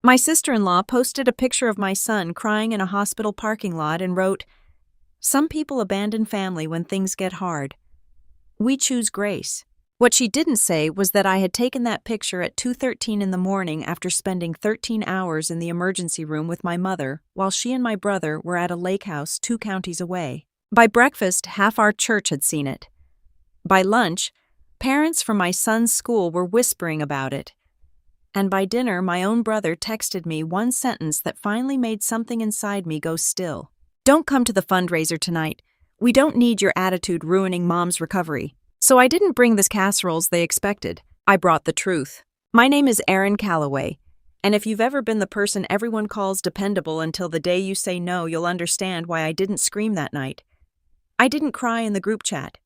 My sister-in-law posted a picture of my son crying in a hospital parking lot and wrote, "Some people abandon family when things get hard. We choose grace." What she didn't say was that I had taken that picture at 2:13 in the morning after spending 13 hours in the emergency room with my mother while she and my brother were at a lake house 2 counties away. By breakfast, half our church had seen it. By lunch, parents from my son's school were whispering about it. And by dinner, my own brother texted me one sentence that finally made something inside me go still. "Don't come to the fundraiser tonight. We don't need your attitude ruining Mom's recovery." So I didn't bring the casseroles they expected. I brought the truth. My name is Erin Calloway, and if you've ever been the person everyone calls dependable until the day you say no, you'll understand why I didn't scream that night. I didn't cry in the group chat.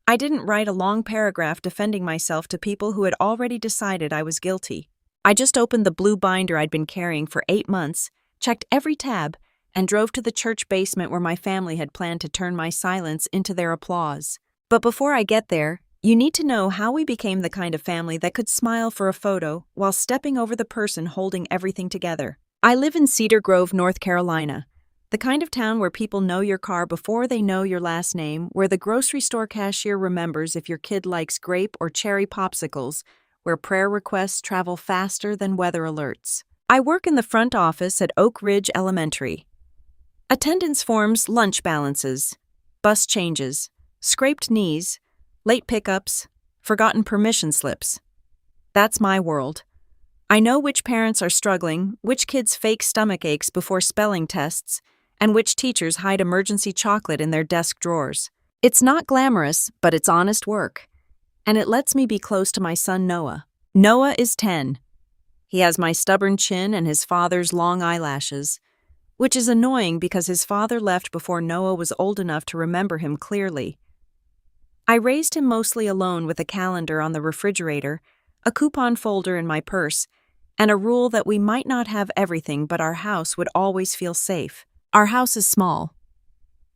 I didn't write a long paragraph defending myself to people who had already decided I was guilty. I just opened the blue binder I'd been carrying for 8 months, checked every tab, and drove to the church basement where my family had planned to turn my silence into their applause. But before I get there, you need to know how we became the kind of family that could smile for a photo while stepping over the person holding everything together. I live in Cedar Grove, North Carolina, the kind of town where people know your car before they know your last name, where the grocery store cashier remembers if your kid likes grape or cherry popsicles, where prayer requests travel faster than weather alerts. I work in the front office at Oak Ridge Elementary. Attendance forms lunch balances, bus changes, scraped knees, late pickups, forgotten permission slips. That's my world. I know which parents are struggling, which kids fake stomach aches before spelling tests, and which teachers hide emergency chocolate in their desk drawers. It's not glamorous, but it's honest work. And it lets me be close to my son Noah. Noah is 10. He has my stubborn chin and his father's long eyelashes, which is annoying because his father left before Noah was old enough to remember him clearly. I raised him mostly alone with a calendar on the refrigerator, a coupon folder in my purse, and a rule that we might not have everything but our house would always feel safe. Our house is small.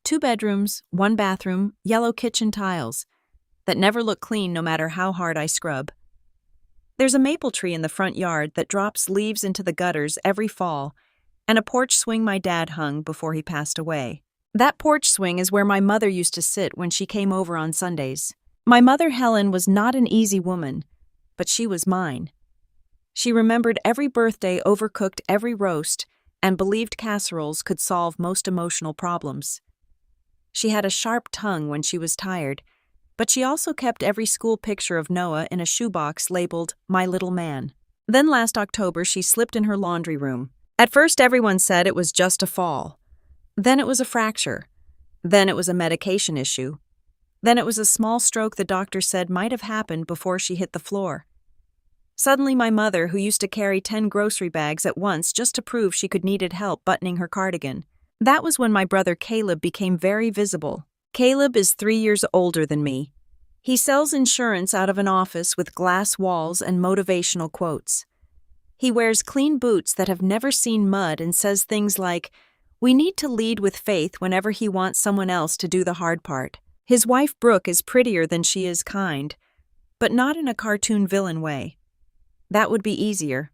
2 bedrooms, 1 bathroom, yellow kitchen tiles that never look clean no matter how hard I scrub. There's a maple tree in the front yard that drops leaves into the gutters every fall, and a porch swing my dad hung before he passed away. That porch swing is where my mother used to sit when she came over on Sundays. My mother, Helen, was not an easy woman, but she was mine. She remembered every birthday, overcooked every roast, and believed casseroles could solve most emotional problems. She had a sharp tongue when she was tired, but she also kept every school picture of Noah in a shoebox labeled "My Little Man." Then last October, she slipped in her laundry room. At first, everyone said it was just a fall. Then it was a fracture. Then it was a medication issue. Then it was a small stroke the doctor said might have happened before she hit the floor. Suddenly my mother, who used to carry 10 grocery bags at once just to prove she needed help buttoning her cardigan. That was when my brother Caleb became very visible. Caleb is 3 years older than me. He sells insurance out of an office with glass walls and motivational quotes. He wears clean boots that have never seen mud and says things like, "We need to lead with faith" whenever he wants someone else to do the hard part. His wife Brooke is prettier than she is kind, but not in a cartoon villain way. That would be easier.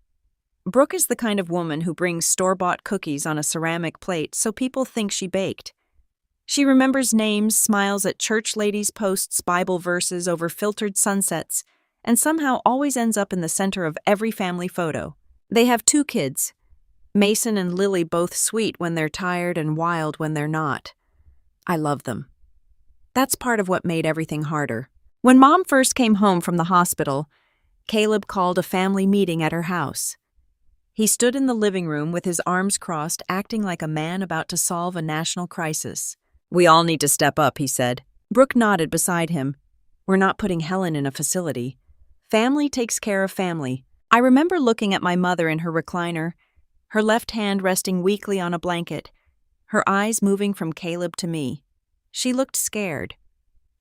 Brooke is the kind of woman who brings store-bought cookies on a ceramic plate so people think she baked. She remembers names, smiles at church ladies' posts Bible verses over filtered sunsets, and somehow always ends up in the center of every family photo. They have 2 kids. Mason and Lily, both sweet when they're tired and wild when they're not. I love them. That's part of what made everything harder. When Mom first came home from the hospital, Caleb called a family meeting at her house. He stood in the living room with his arms crossed, acting like a man about to solve a national crisis. "We all need to step up," he said. Brooke nodded beside him. "We're not putting Helen in a facility. Family takes care of family." I remember looking at my mother in her recliner, her left hand resting weakly on a blanket, her eyes moving from Caleb to me. She looked scared.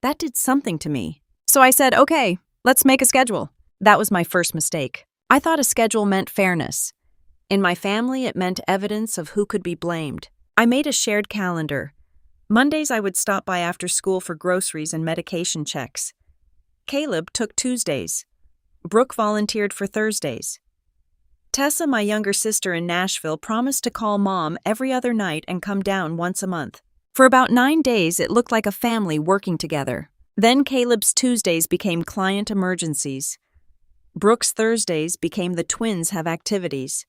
That did something to me. So I said, "Okay, let's make a schedule." That was my first mistake. I thought a schedule meant fairness. In my family, it meant evidence of who could be blamed. I made a shared calendar. Mondays I would stop by after school for groceries and medication checks. Caleb took Tuesdays. Brooke volunteered for Thursdays. Tessa, my younger sister in Nashville, promised to call Mom every other night and come down once a month. For about 9 days, it looked like a family working together. Then Caleb's Tuesdays became client emergencies. Brooke's Thursdays became the twins have activities.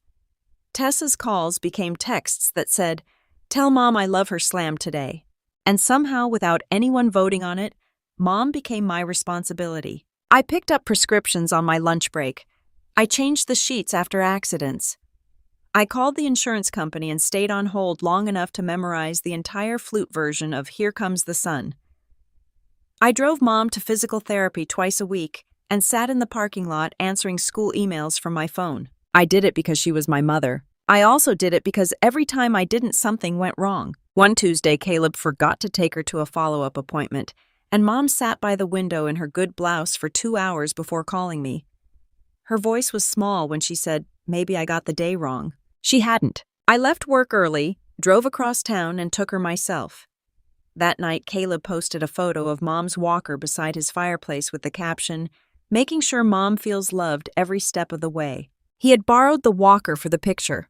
Tessa's calls became texts that said, "Tell Mom I love her slam today." And somehow, without anyone voting on it, Mom became my responsibility. I picked up prescriptions on my lunch break. I changed the sheets after accidents. I called the insurance company and stayed on hold long enough to memorize the entire flute version of Here Comes the Sun. I drove Mom to physical therapy twice a week and sat in the parking lot answering school emails from my phone. I did it because she was my mother. I also did it because every time I didn't, something went wrong. One Tuesday, Caleb forgot to take her to a follow-up appointment, and Mom sat by the window in her good blouse for 2 hours before calling me. Her voice was small when she said, "Maybe I got the day wrong." She hadn't. I left work early, drove across town, and took her myself. That night, Caleb posted a photo of Mom's walker beside his fireplace with the caption, "Making sure Mom feels loved every step of the way." He had borrowed the walker for the picture.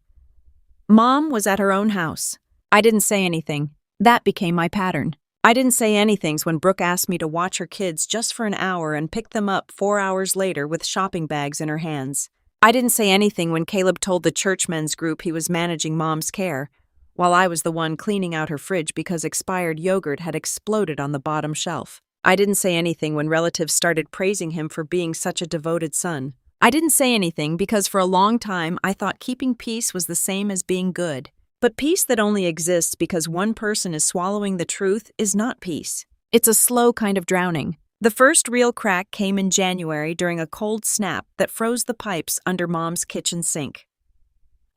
Mom was at her own house. I didn't say anything. That became my pattern. I didn't say anything when Brooke asked me to watch her kids just for an hour and pick them up 4 hours later with shopping bags in her hands. I didn't say anything when Caleb told the church men's group he was managing Mom's care, while I was the one cleaning out her fridge because expired yogurt had exploded on the bottom shelf. I didn't say anything when relatives started praising him for being such a devoted son. I didn't say anything because for a long time I thought keeping peace was the same as being good. But peace that only exists because one person is swallowing the truth is not peace. It's a slow kind of drowning. The first real crack came in January during a cold snap that froze the pipes under Mom's kitchen sink.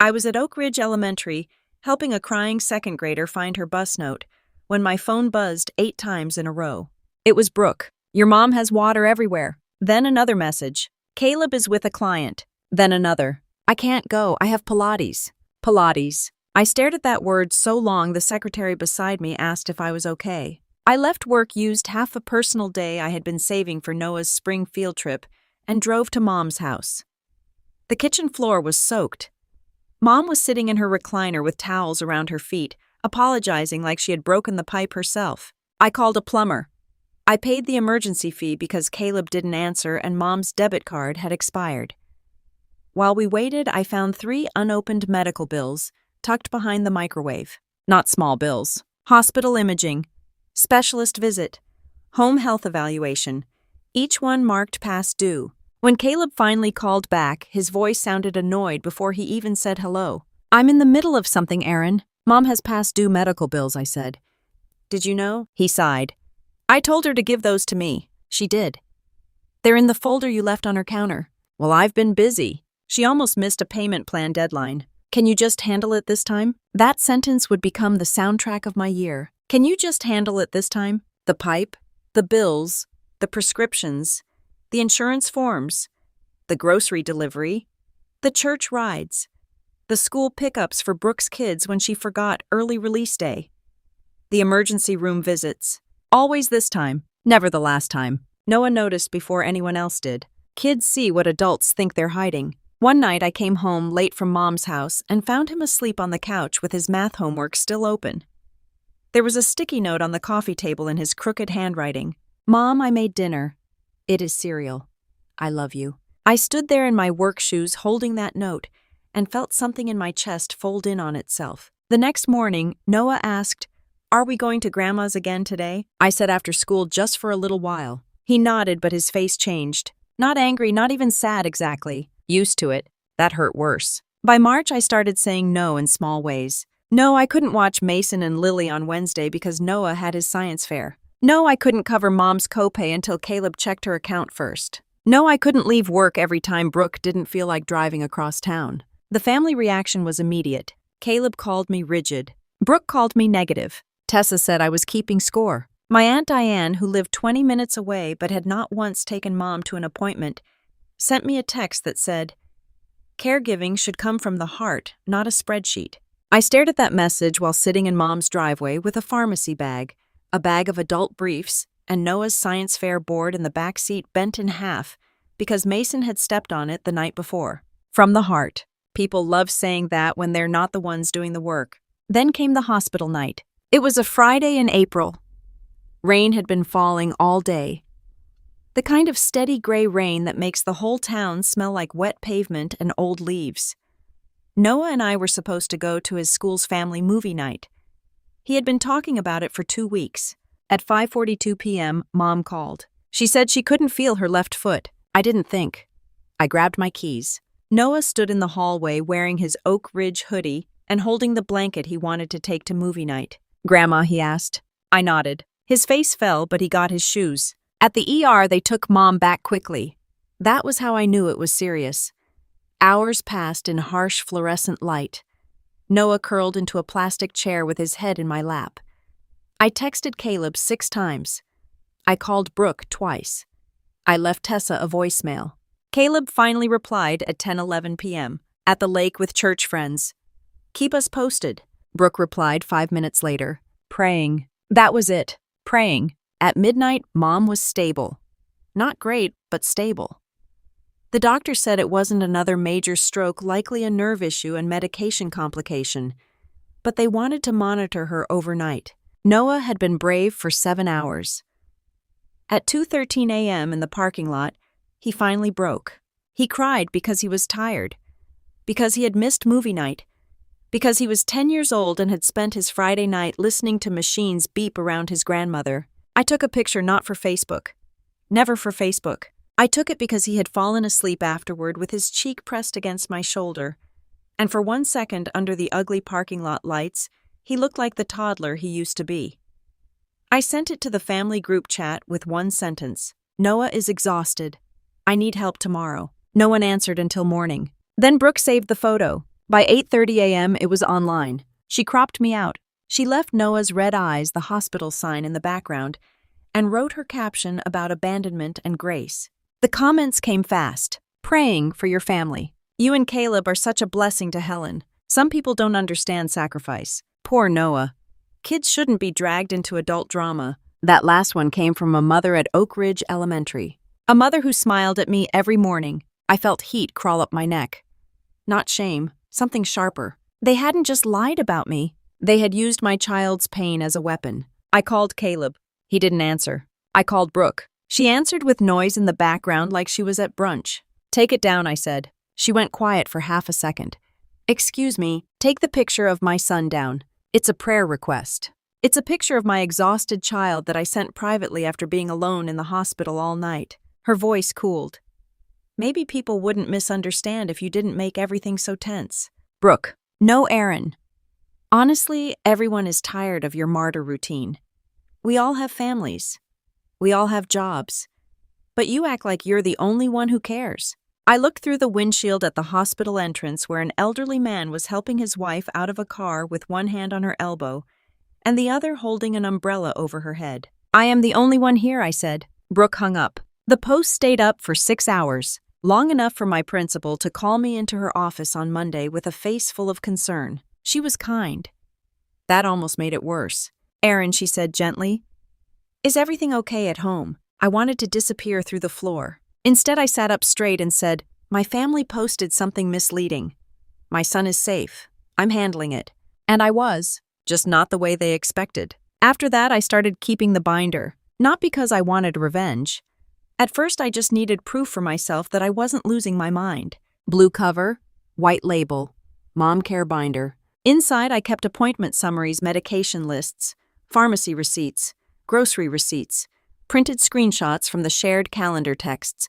I was at Oak Ridge Elementary, helping a crying second grader find her bus note, when my phone buzzed 8 times in a row. It was Brooke. "Your mom has water everywhere." Then another message. "Caleb is with a client." Then another. "I can't go. I have Pilates." Pilates. I stared at that word so long the secretary beside me asked if I was okay. I left work, used half a personal day I had been saving for Noah's spring field trip, and drove to Mom's house. The kitchen floor was soaked. Mom was sitting in her recliner with towels around her feet, apologizing like she had broken the pipe herself. I called a plumber. I paid the emergency fee because Caleb didn't answer and Mom's debit card had expired. While we waited, I found 3 unopened medical bills tucked behind the microwave. Not small bills. Hospital imaging, specialist visit, home health evaluation, each one marked past due. When Caleb finally called back, his voice sounded annoyed before he even said hello. "I'm in the middle of something, Aaron. Mom has past due medical bills," I said. "Did you know?" He sighed. "I told her to give those to me." She did. "They're in the folder you left on her counter." "Well, I've been busy." She almost missed a payment plan deadline. "Can you just handle it this time?" That sentence would become the soundtrack of my year. Can you just handle it this time? The pipe, the bills, the prescriptions, the insurance forms, the grocery delivery, the church rides, the school pickups for Brooke's kids when she forgot early release day, the emergency room visits. Always this time, never the last time. Noah noticed before anyone else did. Kids see what adults think they're hiding. One night I came home late from Mom's house and found him asleep on the couch with his math homework still open. There was a sticky note on the coffee table in his crooked handwriting. "Mom, I made dinner. It is cereal. I love you." I stood there in my work shoes holding that note and felt something in my chest fold in on itself. The next morning, Noah asked, "Are we going to Grandma's again today?" I said after school, just for a little while. He nodded, but his face changed. Not angry, not even sad exactly. Used to it. That hurt worse. By March, I started saying no in small ways. No, I couldn't watch Mason and Lily on Wednesday because Noah had his science fair. No, I couldn't cover Mom's copay until Caleb checked her account first. No, I couldn't leave work every time Brooke didn't feel like driving across town. The family reaction was immediate. Caleb called me rigid. Brooke called me negative. Tessa said I was keeping score. My Aunt Diane, who lived 20 minutes away but had not once taken Mom to an appointment, sent me a text that said, "Caregiving should come from the heart, not a spreadsheet." I stared at that message while sitting in Mom's driveway with a pharmacy bag, a bag of adult briefs, and Noah's science fair board in the back seat bent in half because Mason had stepped on it the night before. From the heart. People love saying that when they're not the ones doing the work. Then came the hospital night. It was a Friday in April. Rain had been falling all day. The kind of steady gray rain that makes the whole town smell like wet pavement and old leaves. Noah and I were supposed to go to his school's family movie night. He had been talking about it for 2 weeks. At 5:42 p.m., Mom called. She said she couldn't feel her left foot. I didn't think. I grabbed my keys. Noah stood in the hallway wearing his Oak Ridge hoodie and holding the blanket he wanted to take to movie night. "Grandma," he asked. I nodded. His face fell, but he got his shoes. At the ER, they took Mom back quickly. That was how I knew it was serious. Hours passed in harsh fluorescent light. Noah curled into a plastic chair with his head in my lap. I texted Caleb 6 times. I called Brooke twice. I left Tessa a voicemail. Caleb finally replied at 10:11 p.m. At the lake with church friends. "Keep us posted." Brooke replied 5 minutes later. "Praying." That was it. Praying. At midnight, Mom was stable. Not great, but stable. The doctor said it wasn't another major stroke, likely a nerve issue and medication complication, but they wanted to monitor her overnight. Noah had been brave for 7 hours. At 2:13 a.m. in the parking lot, he finally broke. He cried because he was tired, because he had missed movie night, because he was 10 years old and had spent his Friday night listening to machines beep around his grandmother. I took a picture not for Facebook. Never for Facebook. I took it because he had fallen asleep afterward with his cheek pressed against my shoulder, and for 1 second under the ugly parking lot lights, he looked like the toddler he used to be. I sent it to the family group chat with one sentence. "Noah is exhausted. I need help tomorrow." No one answered until morning. Then Brooke saved the photo. By 8:30 a.m., it was online. She cropped me out. She left Noah's red eyes, the hospital sign in the background, and wrote her caption about abandonment and grace. The comments came fast. "Praying for your family. You and Caleb are such a blessing to Helen. Some people don't understand sacrifice. Poor Noah. Kids shouldn't be dragged into adult drama." That last one came from a mother at Oak Ridge Elementary. A mother who smiled at me every morning. I felt heat crawl up my neck. Not shame, something sharper. They hadn't just lied about me. They had used my child's pain as a weapon. I called Caleb. He didn't answer. I called Brooke. She answered with noise in the background like she was at brunch. "Take it down," I said. She went quiet for half a second. "Excuse me, take the picture of my son down. It's a prayer request. It's a picture of my exhausted child that I sent privately after being alone in the hospital all night." Her voice cooled. "Maybe people wouldn't misunderstand if you didn't make everything so tense." Brooke. "No, Aaron. Honestly, everyone is tired of your martyr routine. We all have families. We all have jobs. But you act like you're the only one who cares." I looked through the windshield at the hospital entrance where an elderly man was helping his wife out of a car with one hand on her elbow and the other holding an umbrella over her head. "I am the only one here," I said. Brooke hung up. The post stayed up for 6 hours, long enough for my principal to call me into her office on Monday with a face full of concern. She was kind. That almost made it worse. "Aaron," she said gently, "is everything okay at home?" I wanted to disappear through the floor. Instead, I sat up straight and said, "My family posted something misleading. My son is safe. I'm handling it." And I was, just not the way they expected. After that, I started keeping the binder, not because I wanted revenge. At first, I just needed proof for myself that I wasn't losing my mind. Blue cover, white label, mom care binder. Inside, I kept appointment summaries, medication lists, pharmacy receipts, grocery receipts, printed screenshots from the shared calendar texts,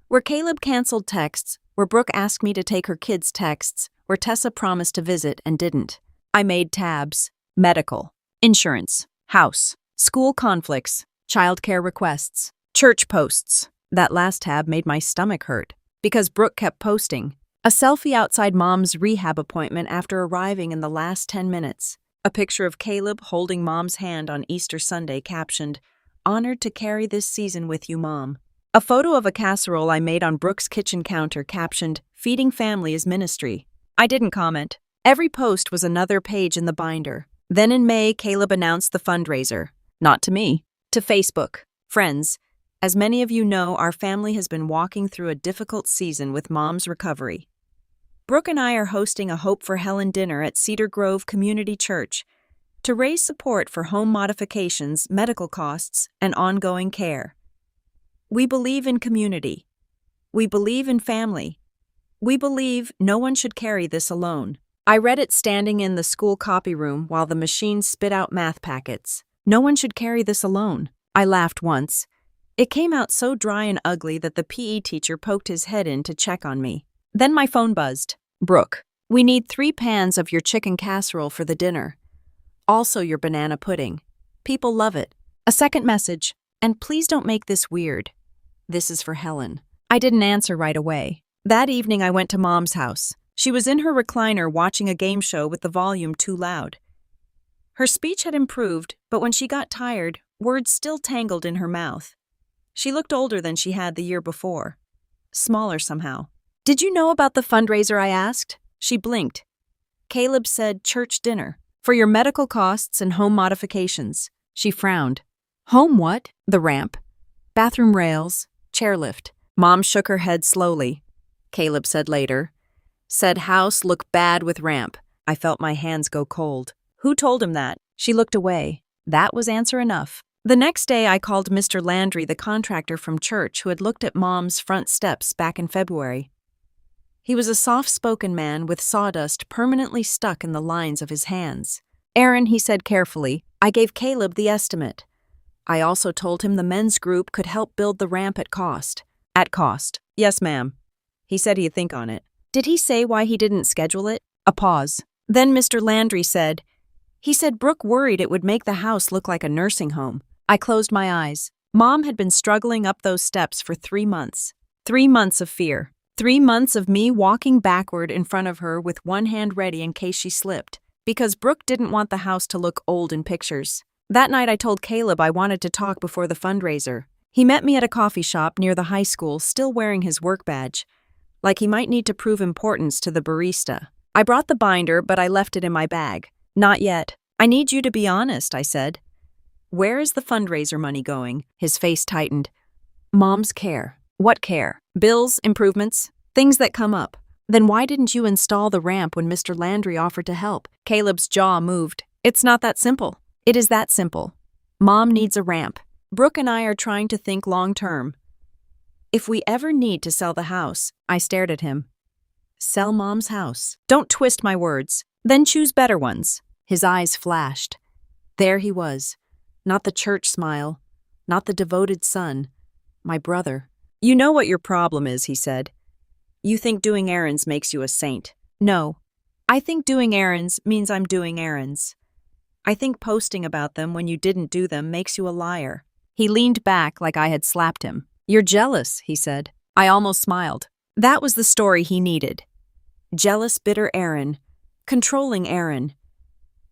where Caleb canceled texts, where Brooke asked me to take her kids' texts, where Tessa promised to visit and didn't. I made tabs: medical, insurance, house, school conflicts, childcare requests, church posts. That last tab made my stomach hurt, because Brooke kept posting. A selfie outside Mom's rehab appointment after arriving in the last 10 minutes. A picture of Caleb holding Mom's hand on Easter Sunday captioned, "Honored to carry this season with you, Mom." A photo of a casserole I made on Brooke's kitchen counter captioned, "Feeding family is ministry." I didn't comment. Every post was another page in the binder. Then in May, Caleb announced the fundraiser. Not to me, to Facebook. "Friends, as many of you know, our family has been walking through a difficult season with Mom's recovery. Brooke and I are hosting a Hope for Helen dinner at Cedar Grove Community Church to raise support for home modifications, medical costs, and ongoing care. We believe in community. We believe in family. We believe no one should carry this alone. I read it standing in the school copy room while the machine spit out math packets. No one should carry this alone. I laughed once. It came out so dry and ugly that the PE teacher poked his head in to check on me. Then my phone buzzed. Brooke, we need 3 pans of your chicken casserole for the dinner. Also your banana pudding. People love it. A second message. And please don't make this weird. This is for Helen. I didn't answer right away. That evening I went to Mom's house. She was in her recliner watching a game show with the volume too loud. Her speech had improved, but when she got tired, words still tangled in her mouth. She looked older than she had the year before. Smaller somehow. Did you know about the fundraiser, I asked? She blinked. Caleb said church dinner. For your medical costs and home modifications. She frowned. Home what? The ramp. Bathroom rails. Chairlift. Mom shook her head slowly. Caleb said later. Said house look bad with ramp. I felt my hands go cold. Who told him that? She looked away. That was answer enough. The next day I called Mr. Landry, the contractor from church who had looked at Mom's front steps back in February. He was a soft-spoken man with sawdust permanently stuck in the lines of his hands. Aaron, he said carefully, I gave Caleb the estimate. I also told him the men's group could help build the ramp at cost. At cost. Yes, ma'am. He said he'd think on it. Did he say why he didn't schedule it? A pause. Then Mr. Landry said, he said Brooke worried it would make the house look like a nursing home. I closed my eyes. Mom had been struggling up those steps for 3 months. 3 months of fear. 3 months of me walking backward in front of her with one hand ready in case she slipped. Because Brooke didn't want the house to look old in pictures. That night I told Caleb I wanted to talk before the fundraiser. He met me at a coffee shop near the high school, still wearing his work badge. Like he might need to prove importance to the barista. I brought the binder, but I left it in my bag. Not yet. I need you to be honest, I said. Where is the fundraiser money going? His face tightened. Mom's care. What care? Bills, improvements, things that come up. Then why didn't you install the ramp when Mr. Landry offered to help? Caleb's jaw moved. It's not that simple. It is that simple. Mom needs a ramp. Brooke and I are trying to think long term. If we ever need to sell the house, I stared at him. Sell Mom's house. Don't twist my words. Then choose better ones. His eyes flashed. There he was. Not the church smile. Not the devoted son. My brother. You know what your problem is, he said. You think doing errands makes you a saint. No. I think doing errands means I'm doing errands. I think posting about them when you didn't do them makes you a liar. He leaned back like I had slapped him. You're jealous, he said. I almost smiled. That was the story he needed. Jealous, bitter Erin. Controlling Erin.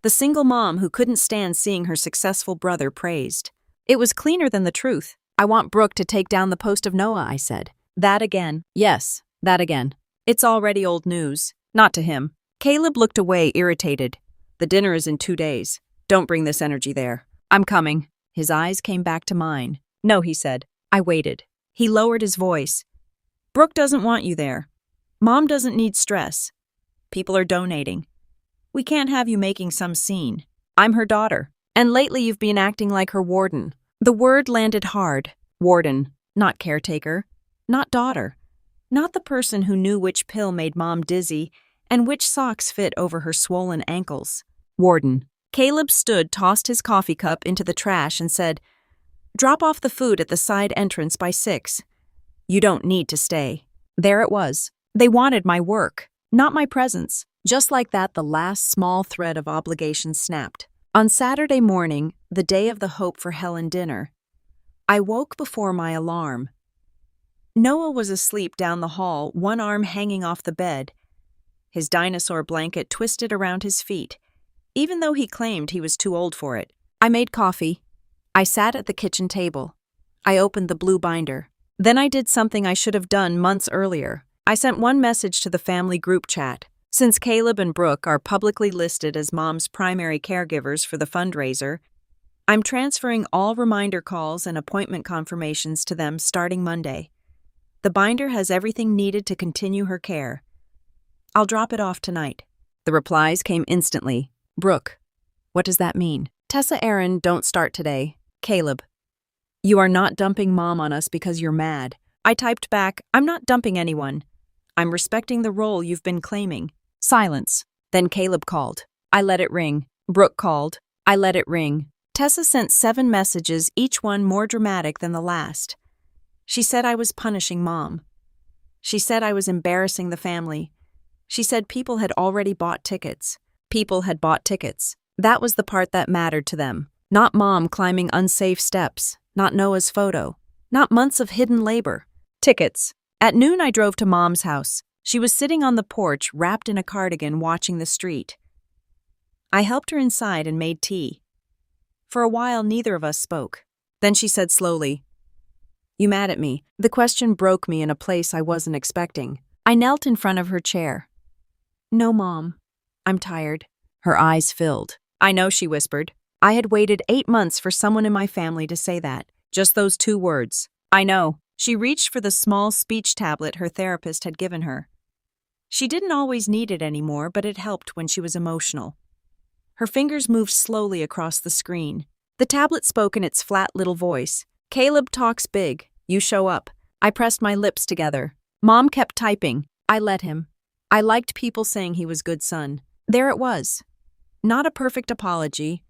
The single mom who couldn't stand seeing her successful brother praised. It was cleaner than the truth. I want Brooke to take down the post of Noah, I said. That again. Yes, that again. It's already old news. Not to him. Caleb looked away, irritated. The dinner is in 2 days. Don't bring this energy there. I'm coming. His eyes came back to mine. No, he said. I waited. He lowered his voice. Brooke doesn't want you there. Mom doesn't need stress. People are donating. We can't have you making some scene. I'm her daughter. And lately you've been acting like her warden. The word landed hard. Warden, not caretaker, not daughter. Not the person who knew which pill made Mom dizzy and which socks fit over her swollen ankles. Warden. Caleb stood, tossed his coffee cup into the trash and said, Drop off the food at the side entrance by 6. You don't need to stay. There it was. They wanted my work, not my presence. Just like that, the last small thread of obligation snapped. On Saturday morning, the day of the Hope for Helen dinner, I woke before my alarm. Noah was asleep down the hall, one arm hanging off the bed, his dinosaur blanket twisted around his feet, even though he claimed he was too old for it. I made coffee. I sat at the kitchen table. I opened the blue binder. Then I did something I should have done months earlier. I sent one message to the family group chat. Since Caleb and Brooke are publicly listed as Mom's primary caregivers for the fundraiser, I'm transferring all reminder calls and appointment confirmations to them starting Monday. The binder has everything needed to continue her care. I'll drop it off tonight. The replies came instantly. Brooke, what does that mean? Tessa, Aaron, don't start today. Caleb, you are not dumping Mom on us because you're mad. I typed back, I'm not dumping anyone. I'm respecting the role you've been claiming. Silence. Then Caleb called. I let it ring. Brooke called. I let it ring. Tessa sent 7 messages, each one more dramatic than the last. She said I was punishing Mom. She said I was embarrassing the family. She said people had already bought tickets. People had bought tickets. That was the part that mattered to them. Not Mom climbing unsafe steps. Not Noah's photo. Not months of hidden labor. Tickets. At noon, I drove to Mom's house. She was sitting on the porch, wrapped in a cardigan, watching the street. I helped her inside and made tea. For a while, neither of us spoke. Then she said slowly, "You mad at me?" The question broke me in a place I wasn't expecting. I knelt in front of her chair. "No, Mom. I'm tired." Her eyes filled. "I know," she whispered. I had waited 8 months for someone in my family to say that. Just those 2 words. I know. She reached for the small speech tablet her therapist had given her. She didn't always need it anymore, but it helped when she was emotional. Her fingers moved slowly across the screen. The tablet spoke in its flat little voice. "Caleb talks big. You show up." I pressed my lips together. Mom kept typing. I let him. I liked people saying he was good son. There it was. Not a perfect apology.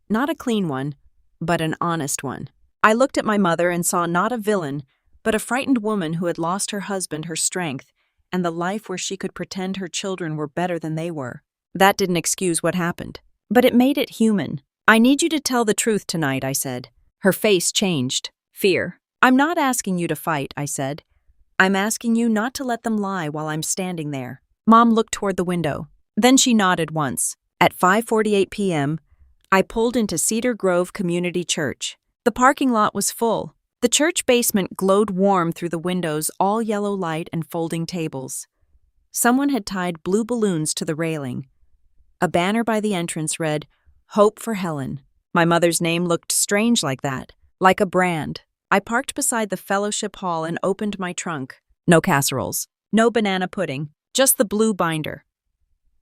Not a clean one, but an honest one. I looked at my mother and saw not a villain, but a frightened woman who had lost her husband, her strength, and the life where she could pretend her children were better than they were. That didn't excuse what happened, but it made it human. "I need you to tell the truth tonight," I said. Her face changed. Fear. "I'm not asking you to fight," I said. "I'm asking you not to let them lie while I'm standing there." Mom looked toward the window. Then she nodded once. At 5:48 p.m., I pulled into Cedar Grove Community Church. The parking lot was full. The church basement glowed warm through the windows, all yellow light and folding tables. Someone had tied blue balloons to the railing. A banner by the entrance read, "Hope for Helen." My mother's name looked strange like that, like a brand. I parked beside the fellowship hall and opened my trunk. No casseroles. No banana pudding. Just the blue binder.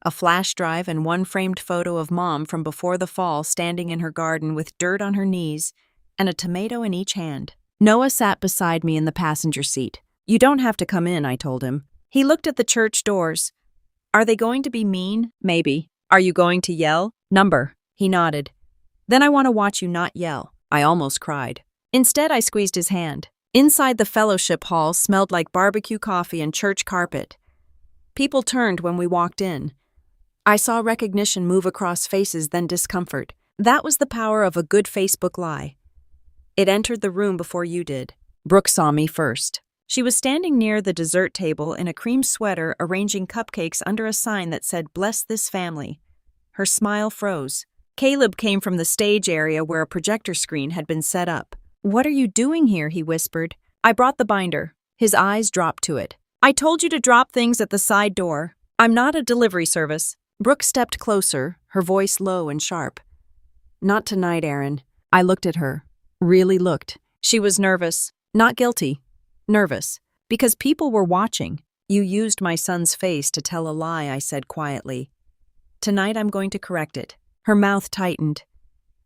A flash drive and one framed photo of Mom from before the fall standing in her garden with dirt on her knees and a tomato in each hand. Noah sat beside me in the passenger seat. "You don't have to come in," I told him. He looked at the church doors. "Are they going to be mean?" "Maybe." "Are you going to yell?" "Number." He nodded. "Then I want to watch you not yell." I almost cried. Instead, I squeezed his hand. Inside the fellowship hall smelled like barbecue coffee and church carpet. People turned when we walked in. I saw recognition move across faces, then discomfort. That was the power of a good Facebook lie. It entered the room before you did. Brooke saw me first. She was standing near the dessert table in a cream sweater, arranging cupcakes under a sign that said, "Bless this family." Her smile froze. Caleb came from the stage area where a projector screen had been set up. "What are you doing here?" he whispered. "I brought the binder." His eyes dropped to it. "I told you to drop things at the side door. I'm not a delivery service." Brooke stepped closer, her voice low and sharp. "Not tonight, Aaron." I looked at her. Really looked. She was nervous. Not guilty. Nervous. Because people were watching. "You used my son's face to tell a lie," I said quietly. "Tonight I'm going to correct it." Her mouth tightened.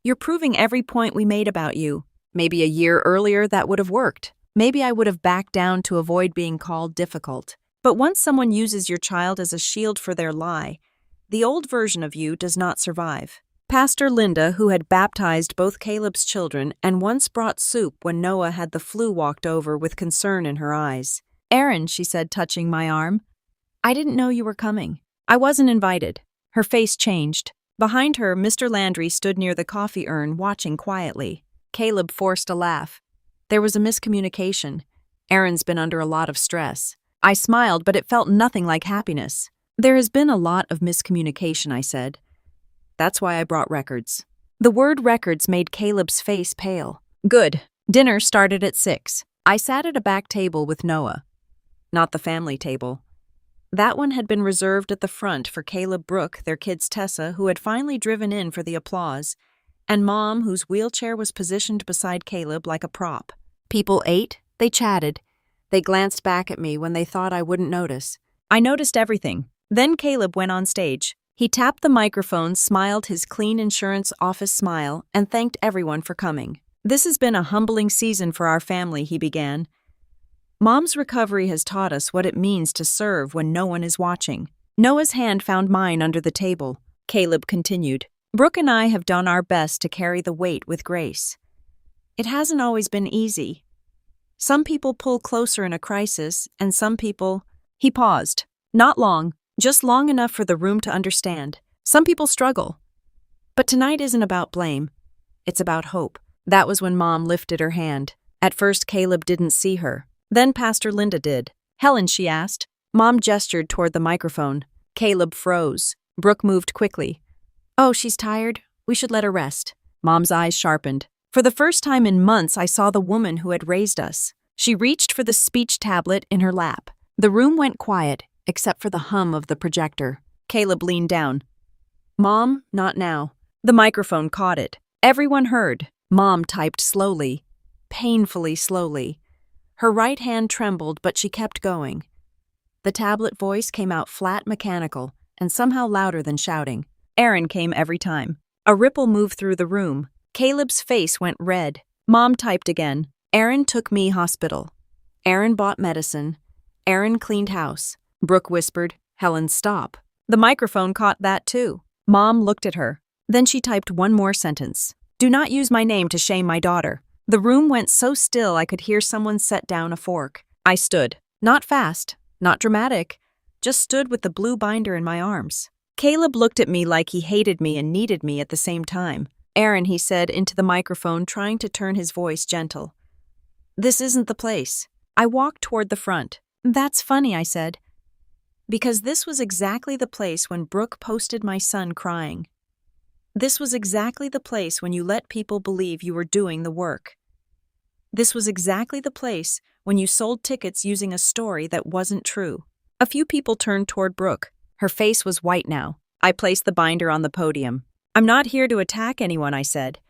"You're proving every point we made about you. Maybe a year earlier that would have worked. Maybe I would have backed down to avoid being called difficult. But once someone uses your child as a shield for their lie, the old version of you does not survive." Pastor Linda, who had baptized both Caleb's children and once brought soup when Noah had the flu, walked over with concern in her eyes. "Aaron," she said, touching my arm, "I didn't know you were coming. I wasn't invited." Her face changed. Behind her, Mr. Landry stood near the coffee urn, watching quietly. Caleb forced a laugh. "There was a miscommunication. Aaron's been under a lot of stress." I smiled, but it felt nothing like happiness. "There has been a lot of miscommunication," I said. "That's why I brought records." The word records made Caleb's face pale. "Good." Dinner started at 6. I sat at a back table with Noah. Not the family table. That one had been reserved at the front for Caleb, Brooke, their kids Tessa, who had finally driven in for the applause, and Mom, whose wheelchair was positioned beside Caleb like a prop. People ate, they chatted. They glanced back at me when they thought I wouldn't notice. I noticed everything. Then Caleb went on stage. He tapped the microphone, smiled his clean insurance office smile, and thanked everyone for coming. "This has been a humbling season for our family," he began. "Mom's recovery has taught us what it means to serve when no one is watching." Noah's hand found mine under the table. Caleb continued, "Brooke and I have done our best to carry the weight with grace. It hasn't always been easy. Some people pull closer in a crisis, and some people—" He paused. Not long, just long enough for the room to understand. Some people struggle. But tonight isn't about blame. It's about hope. That was when Mom lifted her hand. At first, Caleb didn't see her. Then Pastor Linda did. "Helen," she asked. Mom gestured toward the microphone. Caleb froze. Brooke moved quickly. "Oh, she's tired. We should let her rest." Mom's eyes sharpened. For the first time in months, I saw the woman who had raised us. She reached for the speech tablet in her lap. The room went quiet, except for the hum of the projector. Caleb leaned down. "Mom, not now." The microphone caught it. Everyone heard. Mom typed slowly, painfully slowly. Her right hand trembled, but she kept going. The tablet voice came out flat, mechanical, and somehow louder than shouting. Aaron came every time. A ripple moved through the room. Caleb's face went red. Mom typed again. "Aaron took me hospital. Aaron bought medicine. Aaron cleaned house." Brooke whispered, "Helen, stop." The microphone caught that too. Mom looked at her. Then she typed one more sentence. "Do not use my name to shame my daughter." The room went so still I could hear someone set down a fork. I stood. Not fast, not dramatic, just stood with the blue binder in my arms. Caleb looked at me like he hated me and needed me at the same time. "Aaron," he said into the microphone, trying to turn his voice gentle. "This isn't the place." I walked toward the front. "That's funny," I said. "Because this was exactly the place when Brooke posted my son crying. This was exactly the place when you let people believe you were doing the work. This was exactly the place when you sold tickets using a story that wasn't true." A few people turned toward Brooke. Her face was white now. I placed the binder on the podium. "I'm not here to attack anyone," I said.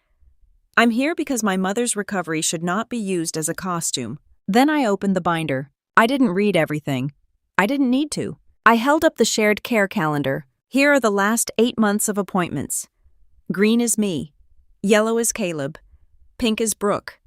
"I'm here because my mother's recovery should not be used as a costume." Then I opened the binder. I didn't read everything. I didn't need to. I held up the shared care calendar. Here are the last 8 months of appointments. Green is me. Yellow is Caleb. Pink is Brooke.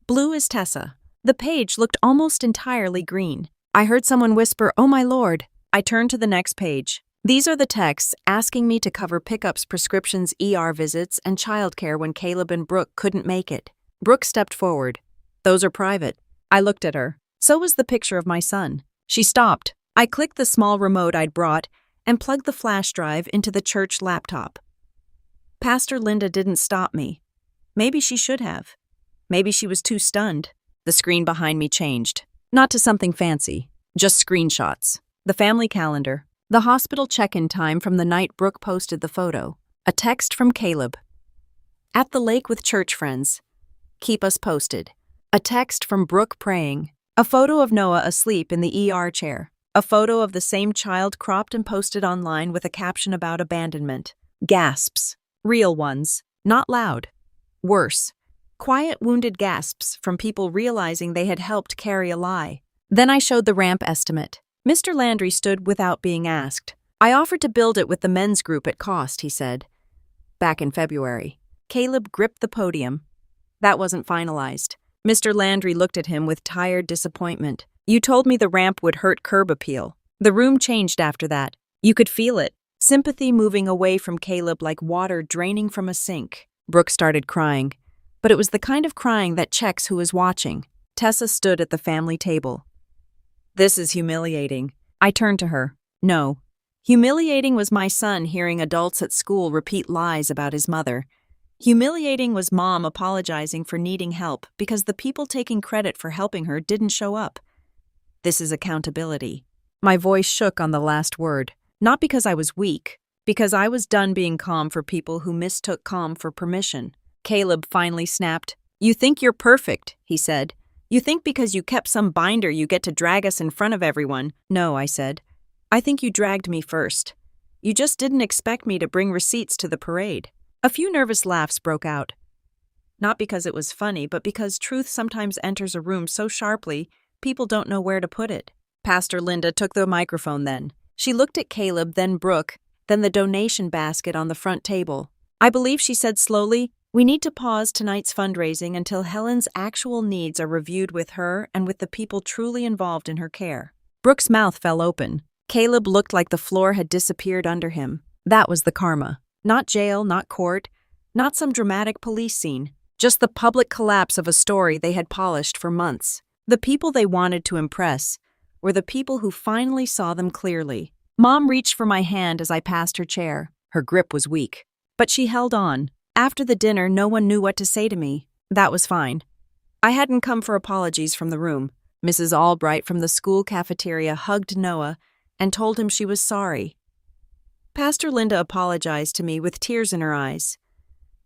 Blue is Tessa. The page looked almost entirely green. I heard someone whisper, "Oh my Lord." I turned to the next page. These are the texts asking me to cover pickups, prescriptions, ER visits, and childcare when Caleb and Brooke couldn't make it. Brooke stepped forward. "Those are private." I looked at her. So was the picture of my son. She stopped. I clicked the small remote I'd brought and plugged the flash drive into the church laptop. Pastor Linda didn't stop me. Maybe she should have. Maybe she was too stunned. The screen behind me changed. Not to something fancy, just screenshots. The family calendar. The hospital check-in time from the night Brooke posted the photo. A text from Caleb. "At the lake with church friends. Keep us posted." A text from Brooke praying. A photo of Noah asleep in the ER chair. A photo of the same child cropped and posted online with a caption about abandonment. Gasps. Real ones. Not loud. Worse. Quiet, wounded gasps from people realizing they had helped carry a lie. Then I showed the ramp estimate. Mr. Landry stood without being asked. "I offered to build it with the men's group at cost," he said. Back in February. Caleb gripped the podium. That wasn't finalized. Mr. Landry looked at him with tired disappointment. "You told me the ramp would hurt curb appeal." The room changed after that. You could feel it. Sympathy moving away from Caleb like water draining from a sink. Brooke started crying. But it was the kind of crying that checks who is watching. Tessa stood at the family table. "This is humiliating." I turned to her. "No. Humiliating was my son hearing adults at school repeat lies about his mother. Humiliating was Mom apologizing for needing help because the people taking credit for helping her didn't show up. This is accountability." My voice shook on the last word. Not because I was weak, because I was done being calm for people who mistook calm for permission. Caleb finally snapped. "You think you're perfect," he said. "You think because you kept some binder you get to drag us in front of everyone." "No," I said. "I think you dragged me first. You just didn't expect me to bring receipts to the parade." A few nervous laughs broke out. Not because it was funny, but because truth sometimes enters a room so sharply, people don't know where to put it. Pastor Linda took the microphone then. She looked at Caleb, then Brooke, then the donation basket on the front table. I believe she said slowly, "We need to pause tonight's fundraising until Helen's actual needs are reviewed with her and with the people truly involved in her care." Brooke's mouth fell open. Caleb looked like the floor had disappeared under him. That was the karma. Not jail, not court, not some dramatic police scene. Just the public collapse of a story they had polished for months. The people they wanted to impress were the people who finally saw them clearly. Mom reached for my hand as I passed her chair. Her grip was weak. But she held on. After the dinner, no one knew what to say to me. That was fine. I hadn't come for apologies from the room. Mrs. Albright from the school cafeteria hugged Noah and told him she was sorry. Pastor Linda apologized to me with tears in her eyes.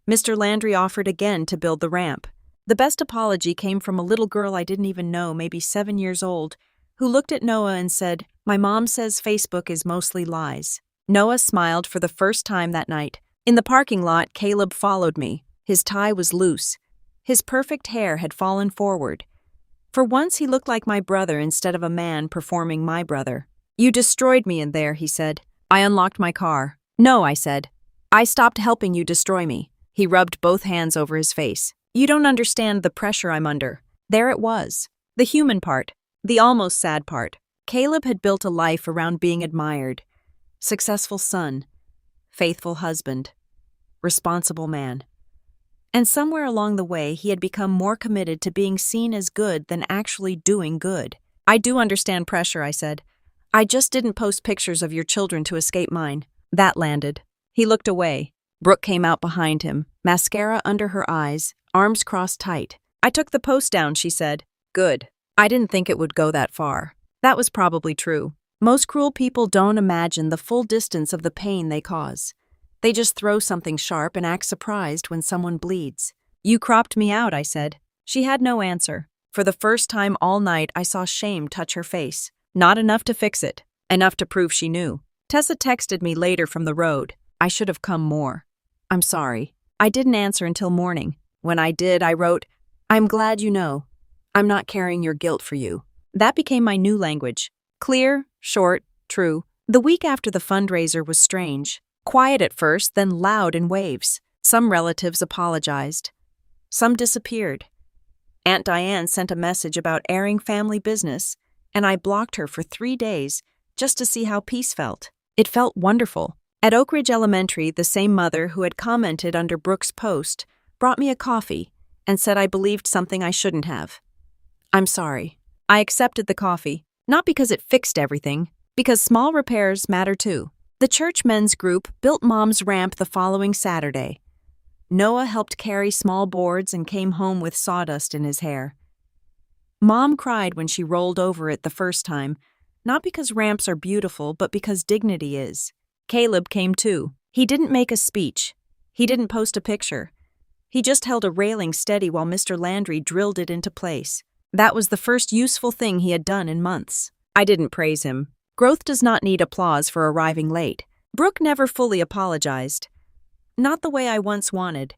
Mr. Landry offered again to build the ramp. The best apology came from a little girl I didn't even know, maybe 7 years old, who looked at Noah and said, "My mom says Facebook is mostly lies." Noah smiled for the first time that night. In the parking lot, Caleb followed me. His tie was loose. His perfect hair had fallen forward. For once, he looked like my brother instead of a man performing my brother. "You destroyed me in there," he said. I unlocked my car. "No," I said. "I stopped helping you destroy me." He rubbed both hands over his face. "You don't understand the pressure I'm under." There it was. The human part. The almost sad part. Caleb had built a life around being admired. Successful son. Faithful husband. Responsible man. And somewhere along the way, he had become more committed to being seen as good than actually doing good. "I do understand pressure," I said. "I just didn't post pictures of your children to escape mine." That landed. He looked away. Brooke came out behind him, mascara under her eyes, arms crossed tight. "I took the post down," she said. "Good. I didn't think it would go that far." That was probably true. Most cruel people don't imagine the full distance of the pain they cause. They just throw something sharp and act surprised when someone bleeds. "You cropped me out," I said. She had no answer. For the first time all night, I saw shame touch her face. Not enough to fix it. Enough to prove she knew. Tessa texted me later from the road. "I should have come more. I'm sorry." I didn't answer until morning. When I did, I wrote, "I'm glad you know. I'm not carrying your guilt for you." That became my new language. Clear, short, true. The week after the fundraiser was strange. Quiet at first, then loud in waves. Some relatives apologized. Some disappeared. Aunt Diane sent a message about airing family business, and I blocked her for 3 days just to see how peace felt. It felt wonderful. At Oak Ridge Elementary, the same mother who had commented under Brooke's post brought me a coffee and said I believed something I shouldn't have. "I'm sorry." I accepted the coffee, not because it fixed everything, because small repairs matter too. The church men's group built Mom's ramp the following Saturday. Noah helped carry small boards and came home with sawdust in his hair. Mom cried when she rolled over it the first time, not because ramps are beautiful, but because dignity is. Caleb came too. He didn't make a speech. He didn't post a picture. He just held a railing steady while Mr. Landry drilled it into place. That was the first useful thing he had done in months. I didn't praise him. Growth does not need applause for arriving late. Brooke never fully apologized. Not the way I once wanted.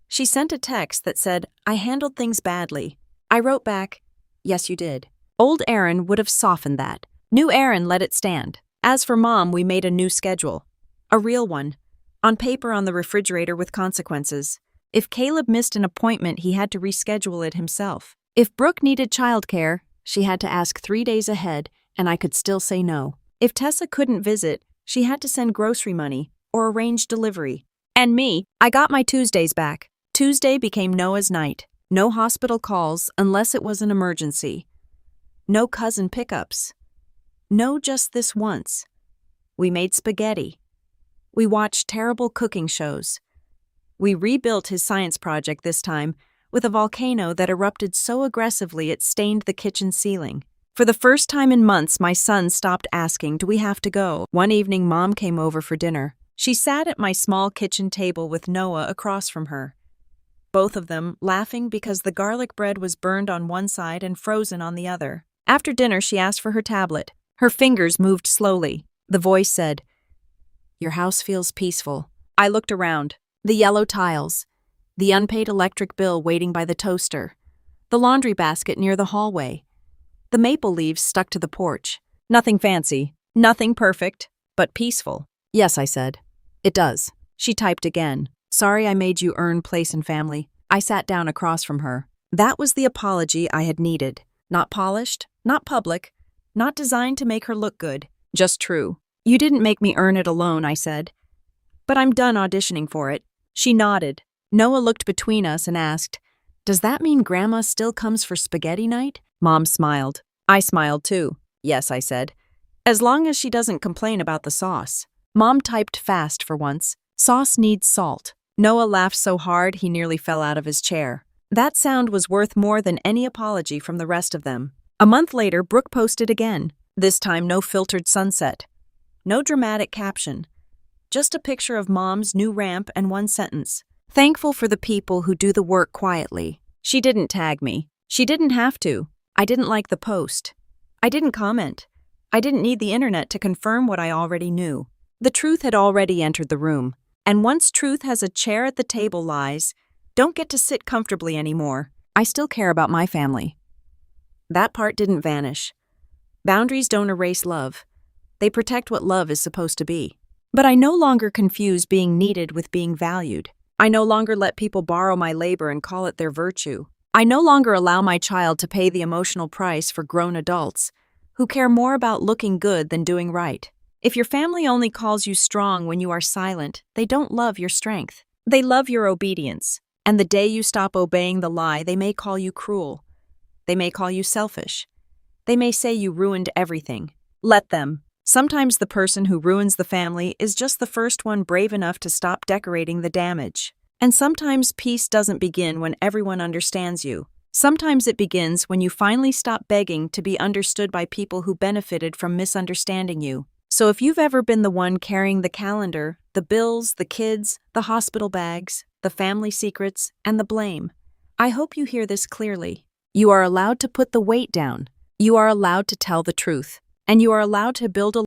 She sent a text that said, "I handled things badly." I wrote back, "Yes, you did." Old Aaron would have softened that. New Aaron let it stand. As for Mom, we made a new schedule. A real one. On paper on the refrigerator with consequences. If Caleb missed an appointment, he had to reschedule it himself. If Brooke needed childcare, she had to ask 3 days ahead, and I could still say no. If Tessa couldn't visit, she had to send grocery money or arrange delivery. And me, I got my Tuesdays back. Tuesday became Noah's night. No hospital calls unless it was an emergency. No cousin pickups. No just this once. We made spaghetti. We watched terrible cooking shows. We rebuilt his science project this time with a volcano that erupted so aggressively it stained the kitchen ceiling. For the first time in months, my son stopped asking, "Do we have to go?" One evening, Mom came over for dinner. She sat at my small kitchen table with Noah across from her. Both of them laughing because the garlic bread was burned on one side and frozen on the other. After dinner, she asked for her tablet. Her fingers moved slowly. The voice said, "Your house feels peaceful." I looked around. The yellow tiles. The unpaid electric bill waiting by the toaster. The laundry basket near the hallway. The maple leaves stuck to the porch. Nothing fancy. Nothing perfect, but peaceful. Yes, I said. It does. She typed again. Sorry I made you earn place and family. I sat down across from her. That was the apology I had needed. Not polished, not public, not designed to make her look good. Just true. You didn't make me earn it alone, I said. But I'm done auditioning for it. She nodded. Noah looked between us and asked, Does that mean Grandma still comes for spaghetti night? Mom smiled. I smiled too. Yes, I said. As long as she doesn't complain about the sauce. Mom typed fast for once. Sauce needs salt. Noah laughed so hard he nearly fell out of his chair. That sound was worth more than any apology from the rest of them. A month later, Brooke posted again. This time, no filtered sunset. No dramatic caption. Just a picture of Mom's new ramp and one sentence. Thankful for the people who do the work quietly. She didn't tag me. She didn't have to. I didn't like the post. I didn't comment. I didn't need the internet to confirm what I already knew. The truth had already entered the room. And once truth has a chair at the table, lies don't get to sit comfortably anymore. I still care about my family. That part didn't vanish. Boundaries don't erase love. They protect what love is supposed to be. But I no longer confuse being needed with being valued. I no longer let people borrow my labor and call it their virtue. I no longer allow my child to pay the emotional price for grown adults who care more about looking good than doing right. If your family only calls you strong when you are silent, they don't love your strength. They love your obedience. And the day you stop obeying the lie, they may call you cruel. They may call you selfish. They may say you ruined everything. Let them. Sometimes the person who ruins the family is just the first one brave enough to stop decorating the damage. And sometimes peace doesn't begin when everyone understands you. Sometimes it begins when you finally stop begging to be understood by people who benefited from misunderstanding you. So if you've ever been the one carrying the calendar, the bills, the kids, the hospital bags, the family secrets, and the blame, I hope you hear this clearly. You are allowed to put the weight down. You are allowed to tell the truth. And you are allowed to build a